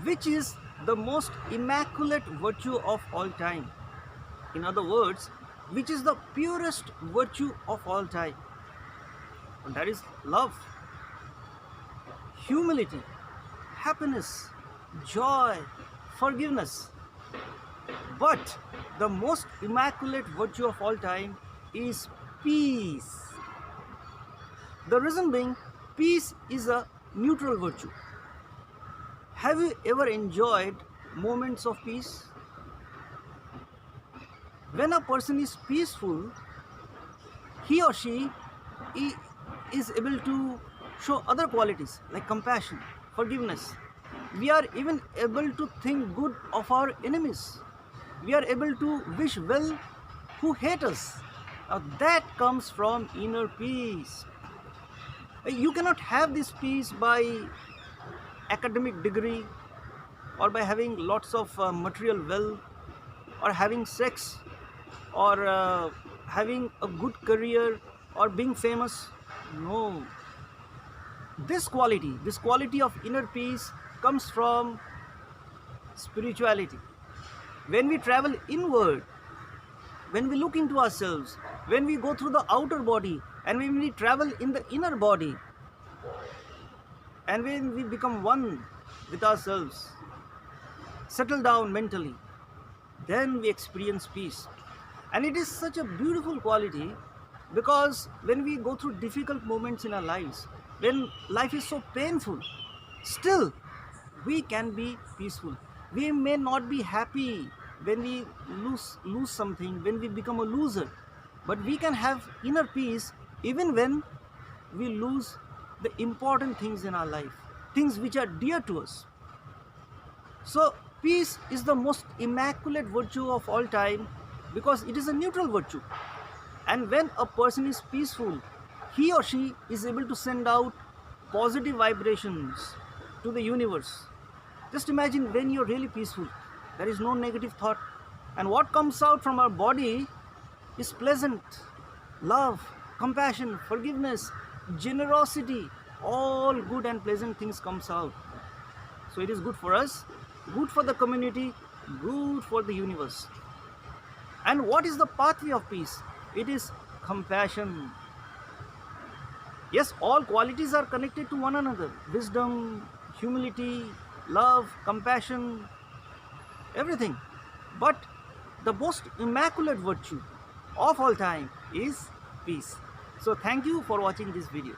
which is the most immaculate virtue of all time. In other words, which is the purest virtue of all time. And that is love, humility, happiness, joy, forgiveness. But the most immaculate virtue of all time is peace. The reason being, peace is a neutral virtue. Have you ever enjoyed moments of peace? When a person is peaceful, he or she is able to show other qualities like compassion, forgiveness. We are even able to think good of our enemies. We are able to wish well who hate us. Now that comes from inner peace. You cannot have this peace by academic degree or by having lots of material wealth or having sex or having a good career or being famous. No. This quality of inner peace comes from spirituality. When we travel inward, when we look into ourselves, when we go through the outer body, and when we travel in the inner body, and when we become one with ourselves, settle down mentally, then we experience peace. And it is such a beautiful quality because when we go through difficult moments in our lives, when life is so painful, still we can be peaceful. We may not be happy when we lose something, when we become a loser, but we can have inner peace even when we lose the important things in our life, things which are dear to us. So peace is the most immaculate virtue of all time because it is a neutral virtue. And when a person is peaceful, he or she is able to send out positive vibrations to the universe. Just imagine when you're really peaceful, there is no negative thought, and what comes out from our body is pleasant. Love, compassion, forgiveness, generosity, all good and pleasant things comes out. So it is good for us, good for the community, good for the universe. And what is the pathway of peace? It is compassion. Yes, all qualities are connected to one another. Wisdom, humility, love, compassion, everything. But the most immaculate virtue of all time is peace. So thank you for watching this video.